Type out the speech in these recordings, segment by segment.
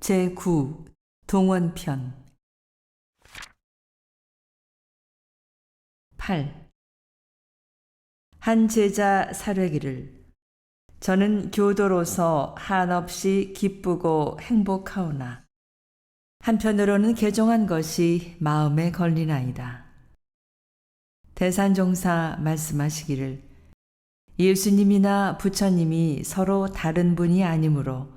제9 동원편 8. 한 제자 사뢰기를 저는 교도로서 한없이 기쁘고 행복하오나 한편으로는 개종한 것이 마음에 걸리나이다. 대산종사 말씀하시기를 예수님이나 부처님이 서로 다른 분이 아니므로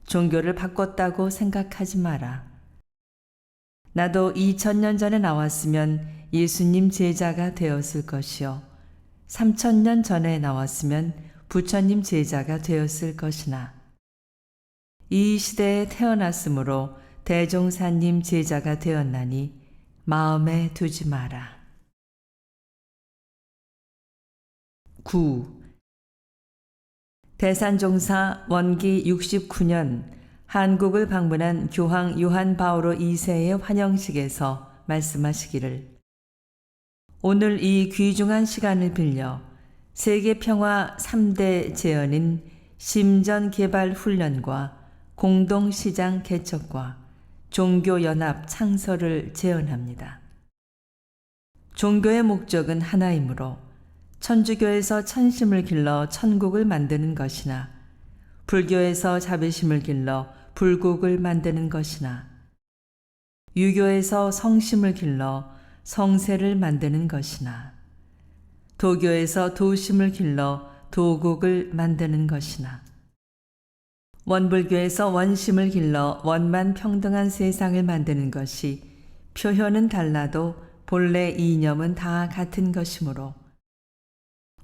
종교를 바꿨다고 생각하지 마라. 나도 2000년 전에 나왔으면 예수님 제자가 되었을 것이요 3000년 전에 나왔으면 부처님 제자가 되었을 것이나 이 시대에 태어났으므로 대종사님 제자가 되었나니 마음에 두지 마라. 9. 대산종사 원기 69년 한국을 방문한 교황 요한 바오로 2세의 환영식에서 말씀하시기를 오늘 이 귀중한 시간을 빌려 세계평화 3대 제언인 심전개발훈련과 공동시장 개척과 종교연합 창설을 제언합니다. 종교의 목적은 하나이므로 천주교에서 천심을 길러 천국을 만드는 것이나 불교에서 자비심을 길러 불국을 만드는 것이나 유교에서 성심을 길러 성세를 만드는 것이나 도교에서 도심을 길러 도국을 만드는 것이나 원불교에서 원심을 길러 원만 평등한 세상을 만드는 것이 표현은 달라도 본래 이념은 다 같은 것이므로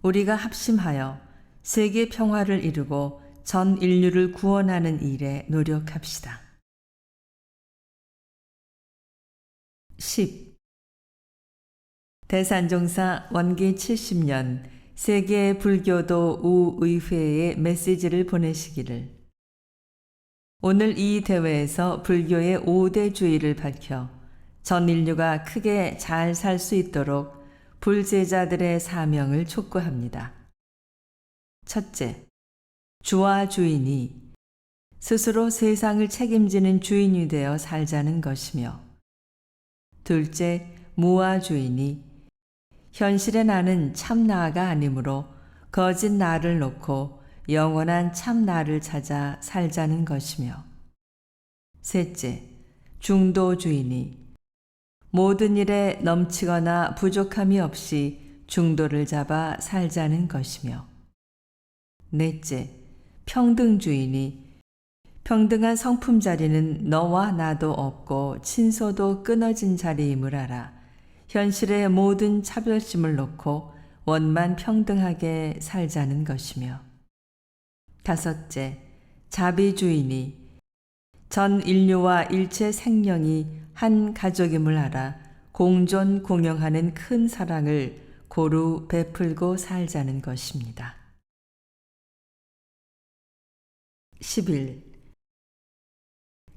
우리가 합심하여 세계 평화를 이루고 전 인류를 구원하는 일에 노력합시다. 10. 대산종사 원기 70년 세계 불교도 우의회에 메시지를 보내시기를 오늘 이 대회에서 불교의 5대주의를 밝혀 전 인류가 크게 잘 살 수 있도록 불제자들의 사명을 촉구합니다. 첫째, 주와 주인이 스스로 세상을 책임지는 주인이 되어 살자는 것이며 둘째, 무와 주인이 현실의 나는 참 나가 아니므로 거짓 나를 놓고 영원한 참 나를 찾아 살자는 것이며 셋째, 중도 주인이 모든 일에 넘치거나 부족함이 없이 중도를 잡아 살자는 것이며 넷째, 평등주의니 평등한 성품 자리는 너와 나도 없고 친소도 끊어진 자리임을 알아 현실의 모든 차별심을 놓고 원만 평등하게 살자는 것이며 다섯째, 자비주의니 전 인류와 일체 생명이 한 가족임을 알아 공존 공영하는 큰 사랑을 고루 베풀고 살자는 것입니다. 11.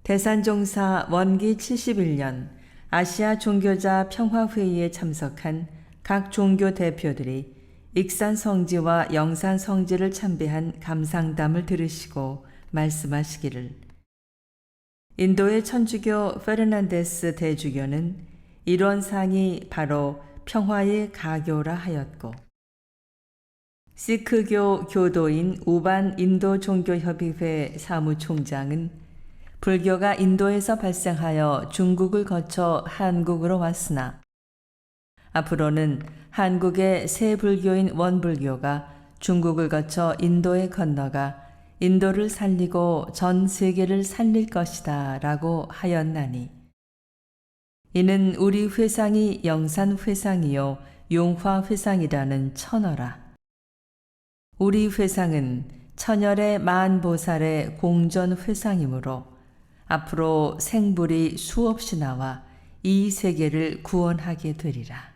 대산종사 원기 71년 아시아 종교자 평화회의에 참석한 각 종교 대표들이 익산성지와 영산성지를 참배한 감상담을 들으시고 말씀하시기를 인도의 천주교 페르난데스 대주교는 일원상이 바로 평화의 가교라 하였고 시크교 교도인 우반 인도 종교협의회 사무총장은 불교가 인도에서 발생하여 중국을 거쳐 한국으로 왔으나 앞으로는 한국의 새 불교인 원불교가 중국을 거쳐 인도에 건너가 인도를 살리고 전 세계를 살릴 것이다 라고 하였나니 이는 우리 회상이 영산회상이요 용화회상이라는 천어라. 우리 회상은 천열의 만보살의 공전회상이므로 앞으로 생불이 수없이 나와 이 세계를 구원하게 되리라.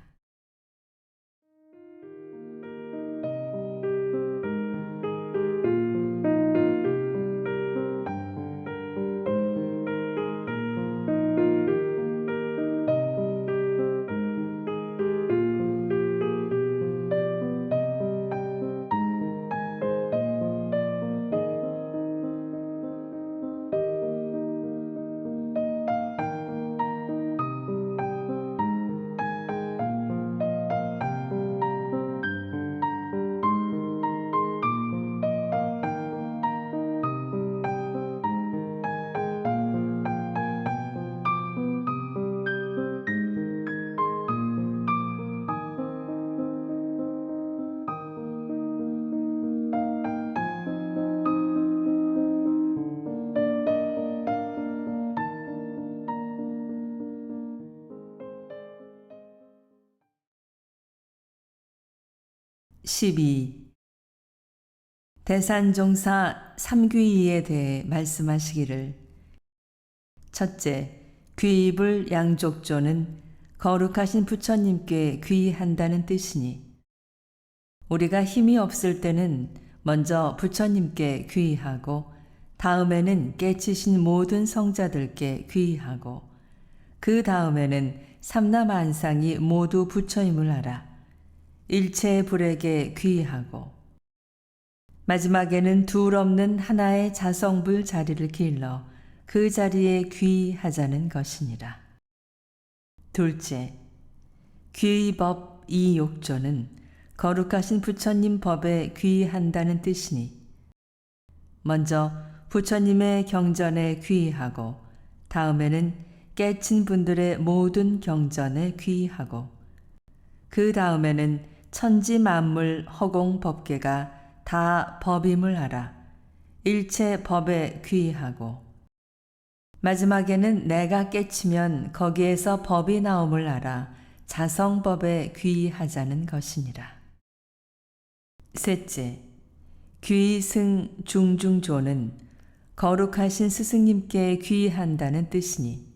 12. 대산종사 삼귀의에 대해 말씀하시기를 첫째, 귀입을 양족조는 거룩하신 부처님께 귀의한다는 뜻이니 우리가 힘이 없을 때는 먼저 부처님께 귀의하고 다음에는 깨치신 모든 성자들께 귀의하고 그 다음에는 삼라만상이 모두 부처임을 알아 일체 불에게 귀의하고 마지막에는 둘 없는 하나의 자성불 자리를 길러 그 자리에 귀의하자는 것이니라. 둘째, 귀의법 이욕조는 거룩하신 부처님 법에 귀의한다는 뜻이니 먼저 부처님의 경전에 귀의하고 다음에는 깨친 분들의 모든 경전에 귀의하고 그 다음에는 천지 만물 허공 법계가 다 법임을 알아 일체 법에 귀의하고 마지막에는 내가 깨치면 거기에서 법이 나옴을 알아 자성법에 귀의하자는 것이니라. 셋째, 귀의승 중중조는 거룩하신 스승님께 귀의한다는 뜻이니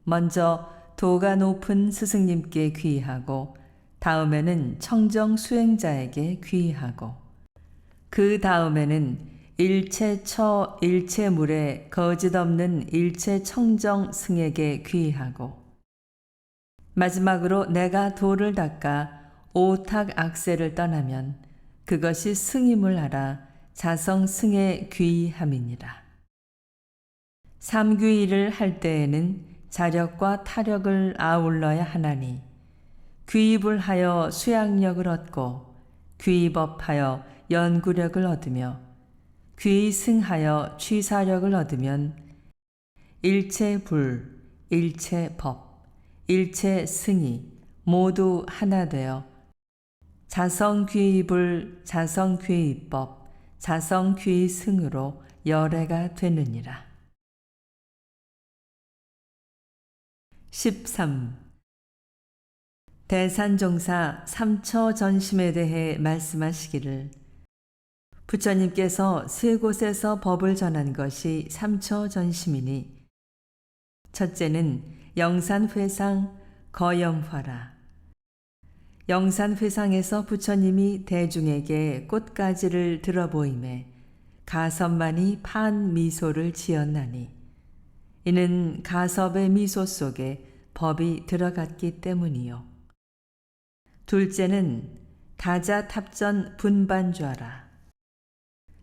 먼저 도가 높은 스승님께 귀의하고 다음에는 청정 수행자에게 귀의하고 그 다음에는 일체 처 일체 물에 거짓 없는 일체 청정 승에게 귀의하고 마지막으로 내가 도를 닦아 오탁 악세를 떠나면 그것이 승임을 알아 자성 승에 귀의함이니라. 삼귀의를 할 때에는 자력과 타력을 아울러야 하나니 귀입을 하여 수양력을 얻고 귀입업하여 연구력을 얻으며 귀승하여 취사력을 얻으면 일체 불, 일체 법, 일체 승이 모두 하나 되어 자성귀입을 자성귀입법, 자성귀승으로 열애가 되느니라. 13. 대산종사 삼처전심에 대해 말씀하시기를 부처님께서 세 곳에서 법을 전한 것이 삼처전심이니 첫째는 영산회상 거염화라. 영산회상에서 부처님이 대중에게 꽃가지를 들어보임에 가섭만이 판 미소를 지었나니 이는 가섭의 미소 속에 법이 들어갔기 때문이요. 둘째는 다자탑전 분반좌라.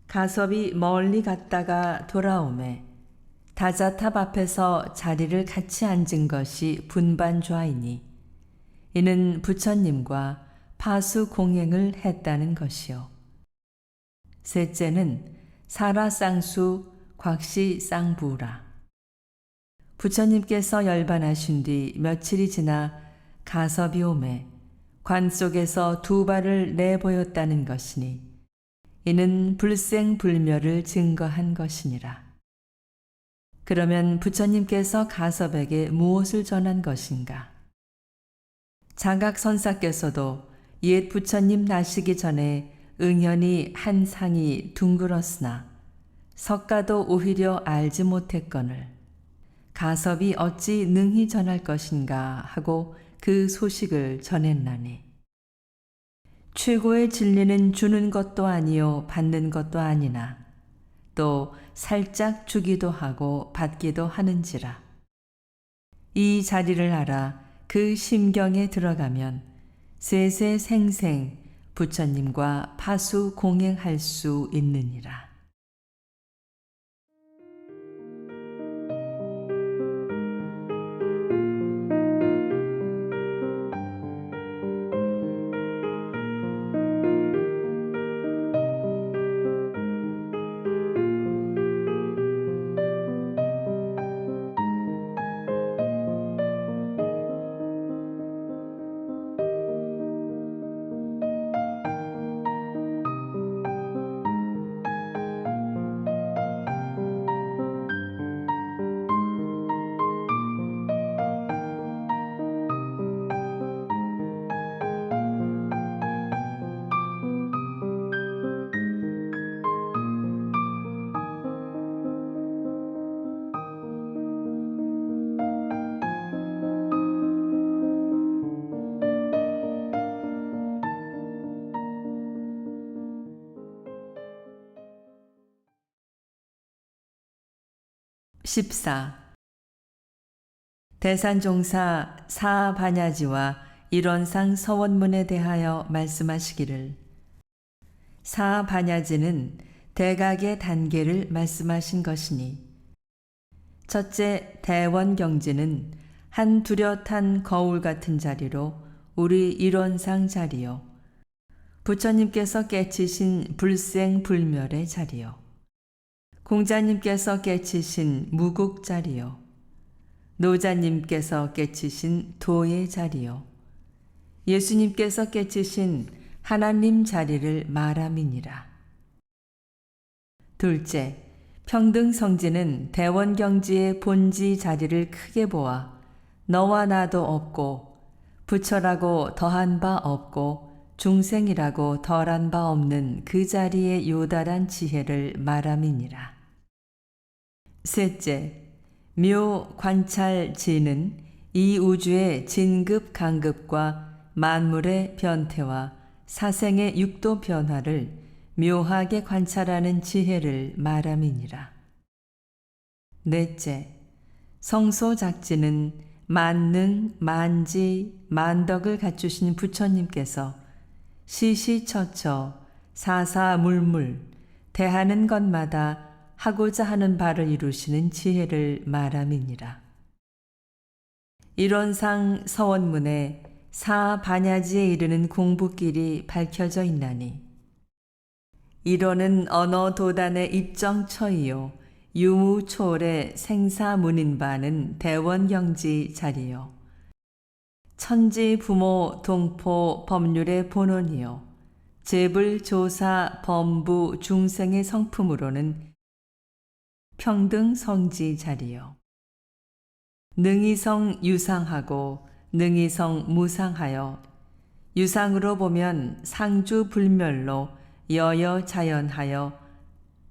가섭이 멀리 갔다가 돌아오매 다자탑 앞에서 자리를 같이 앉은 것이 분반좌이니 이는 부처님과 파수 공행을 했다는 것이요. 셋째는 사라쌍수 곽시쌍부라. 부처님께서 열반하신 뒤 며칠이 지나 가섭이 오매 관 속에서 두 발을 내보였다는 것이니 이는 불생불멸을 증거한 것이니라. 그러면 부처님께서 가섭에게 무엇을 전한 것인가? 자각선사께서도 옛 부처님 나시기 전에 응연히 한 상이 둥글었으나 석가도 오히려 알지 못했거늘 가섭이 어찌 능히 전할 것인가 하고 그 소식을 전했나니 최고의 진리는 주는 것도 아니요 받는 것도 아니나 또 살짝 주기도 하고 받기도 하는지라. 이 자리를 알아 그 심경에 들어가면 세세생생 부처님과 파수 공행할 수 있느니라. 14. 대산종사 사반야지와 일원상 서원문에 대하여 말씀하시기를 사반야지는 대각의 단계를 말씀하신 것이니 첫째 대원경지는 한 뚜렷한 거울 같은 자리로 우리 일원상 자리요 부처님께서 깨치신 불생불멸의 자리요 공자님께서 깨치신 무국 자리요 노자님께서 깨치신 도의 자리요 예수님께서 깨치신 하나님 자리를 말함이니라. 둘째, 평등성지는 대원경지의 본지 자리를 크게 보아 너와 나도 없고 부처라고 더한 바 없고 중생이라고 덜한 바 없는 그 자리의 요달한 지혜를 말함이니라. 셋째, 묘 관찰지는 이 우주의 진급 강급과 만물의 변태와 사생의 육도 변화를 묘하게 관찰하는 지혜를 말함이니라. 넷째, 성소작지는 만능, 만지, 만덕을 갖추신 부처님께서 시시처처, 사사물물, 대하는 것마다 하고자 하는 바를 이루시는 지혜를 말함이니라. 일원상 서원문에 사반야지에 이르는 공부길이 밝혀져 있나니 일원은 언어 도단의 입정처이요 유무초월의 생사문인바는 대원경지 자리요 천지 부모 동포 법률의 본원이요 재불조사 범부 중생의 성품으로는 평등성지 자리요 능이성 유상하고 능이성 무상하여 유상으로 보면 상주불멸로 여여자연하여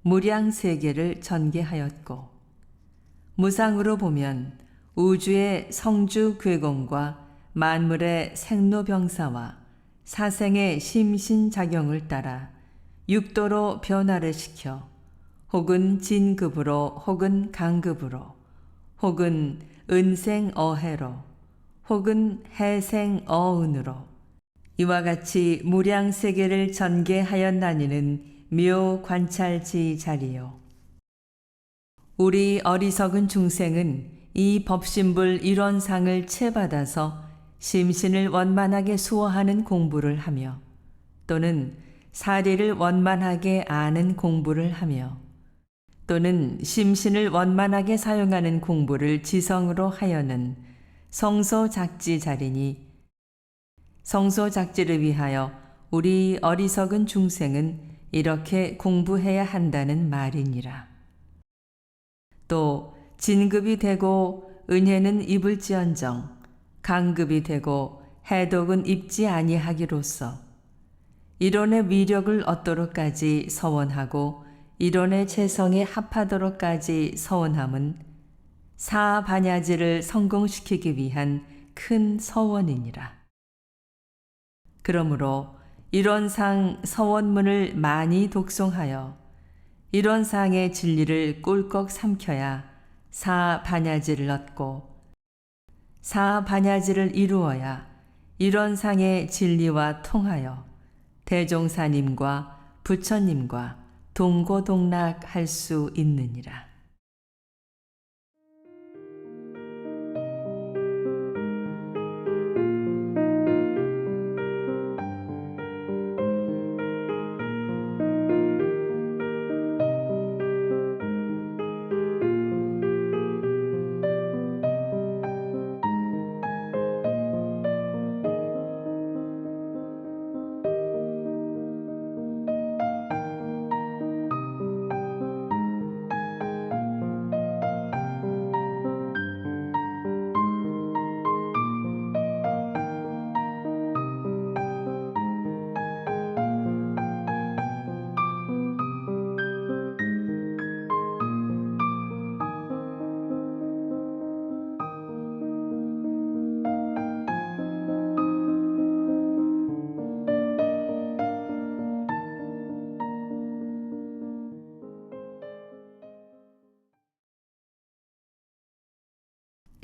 무량세계를 전개하였고 무상으로 보면 우주의 성주괴공과 만물의 생로병사와 사생의 심신작용을 따라 육도로 변화를 시켜 혹은 진급으로 혹은 강급으로 혹은 은생어해로 혹은 해생어은으로 이와 같이 무량세계를 전개하였나니는 묘관찰지 자리요. 우리 어리석은 중생은 이 법신불 일원상을 채받아서 심신을 원만하게 수호하는 공부를 하며 또는 사리를 원만하게 아는 공부를 하며 또는 심신을 원만하게 사용하는 공부를 지성으로 하여는 성소작지 자리니 성소작지를 위하여 우리 어리석은 중생은 이렇게 공부해야 한다는 말이니라. 또 진급이 되고 은혜는 입을지언정 강급이 되고 해독은 입지 아니하기로써 이론의 위력을 얻도록까지 서원하고 이론의 재성에 합하도록까지 서원함은 사반야지를 성공시키기 위한 큰 서원이니라. 그러므로 일원상 서원문을 많이 독송하여 일원상의 진리를 꿀꺽 삼켜야 사반야지를 얻고 사반야지를 이루어야 일원상의 진리와 통하여 대종사님과 부처님과 동고동락할 수 있느니라.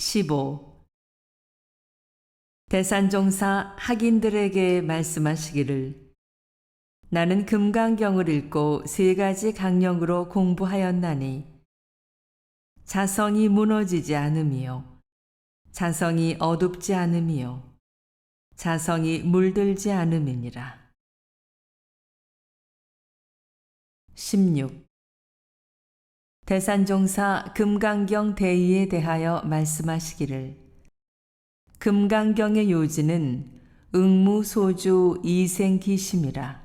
15. 대산종사 학인들에게 말씀하시기를 나는 금강경을 읽고 3가지 강령으로 공부하였나니 자성이 무너지지 않음이요 자성이 어둡지 않음이요 자성이 물들지 않음이니라. 16. 대산종사 금강경 대의에 대하여 말씀하시기를 금강경의 요지는 응무소주 이생기심이라.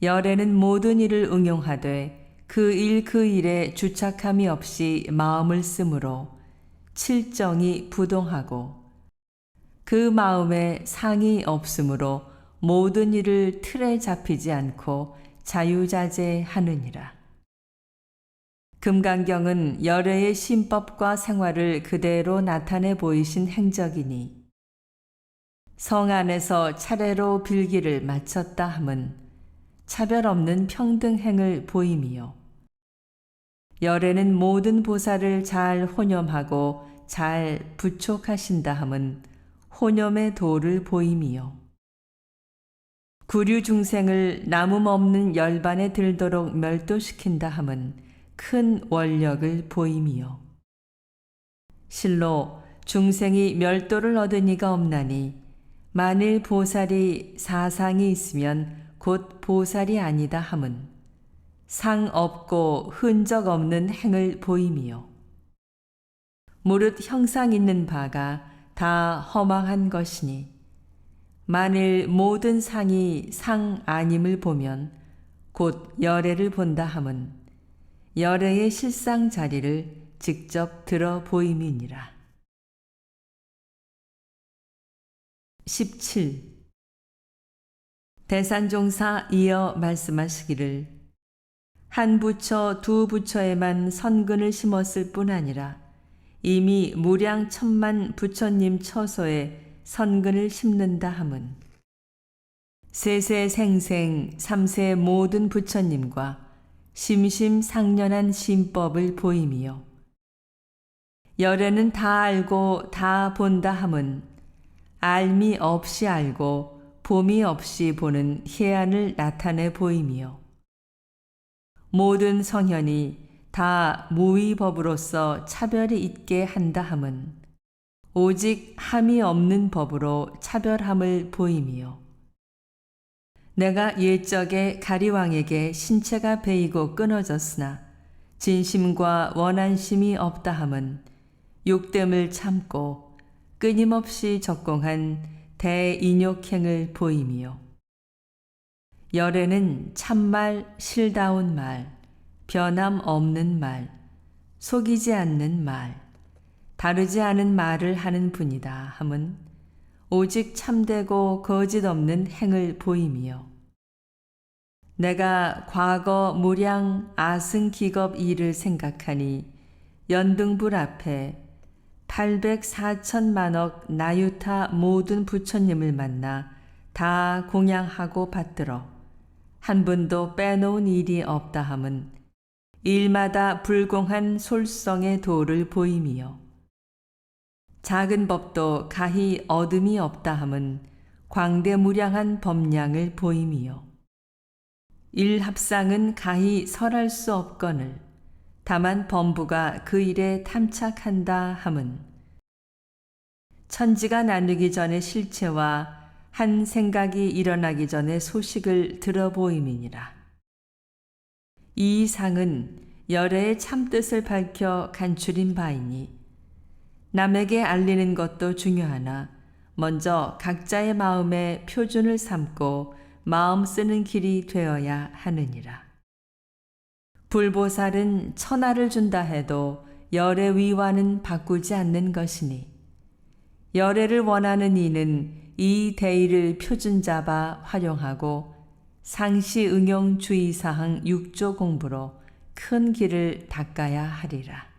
열에는 모든 일을 응용하되 그 일에 주착함이 없이 마음을 쓰므로 칠정이 부동하고 그 마음에 상이 없으므로 모든 일을 틀에 잡히지 않고 자유자재하느니라. 금강경은 열애의 신법과 생활을 그대로 나타내 보이신 행적이니 성 안에서 차례로 빌기를 마쳤다 함은 차별 없는 평등행을 보임이요 열애는 모든 보살을 잘 혼념하고 잘 부촉하신다 함은 혼념의 도를 보임이요 구류 중생을 남음 없는 열반에 들도록 멸도시킨다 함은 큰 원력을 보임이요 실로 중생이 멸도를 얻으니가 없나니 만일 보살이 사상이 있으면 곧 보살이 아니다 함은 상 없고 흔적 없는 행을 보임이요 무릇 형상 있는 바가 다 허망한 것이니 만일 모든 상이 상 아님을 보면 곧 열애를 본다 함은 열애의 실상 자리를 직접 들어 보임이니라. 17. 대산종사 이어 말씀하시기를 한 부처 두 부처에만 선근을 심었을 뿐 아니라 이미 무량 천만 부처님 처소에 선근을 심는다 함은 세세 생생 삼세 모든 부처님과 심심상련한 심법을 보임이요 열애는 다 알고 다 본다 함은 알미 없이 알고 봄이 없이 보는 해안을 나타내 보임이요 모든 성현이 다 무위법으로서 차별이 있게 한다 함은 오직 함이 없는 법으로 차별함을 보임이요 내가 옛적에 가리왕에게 신체가 베이고 끊어졌으나 진심과 원한심이 없다 함은 욕됨을 참고 끊임없이 적공한 대인욕행을 보임이요 열애는 참말, 실다운 말, 변함 없는 말, 속이지 않는 말, 다르지 않은 말을 하는 분이다 함은 오직 참되고 거짓 없는 행을 보임이요 내가 과거 무량 아승기겁 일을 생각하니 연등불 앞에 804천만억 나유타 모든 부처님을 만나 다 공양하고 받들어 한 분도 빼놓은 일이 없다 함은 일마다 불공한 솔성의 도를 보임이요 작은 법도 가히 어둠이 없다 함은 광대무량한 법량을 보임이요 일합상은 가히 설할 수 없거늘 다만 범부가 그 일에 탐착한다 함은 천지가 나누기 전에 실체와 한 생각이 일어나기 전에 소식을 들어보임이니라. 이 상은 열애의 참뜻을 밝혀 간추린 바이니 남에게 알리는 것도 중요하나 먼저 각자의 마음에 표준을 삼고 마음 쓰는 길이 되어야 하느니라. 불보살은 천하를 준다 해도 열애 위와는 바꾸지 않는 것이니 열애를 원하는 이는 이 대의를 표준 잡아 활용하고 상시 응용 주의사항 6조 공부로 큰 길을 닦아야 하리라.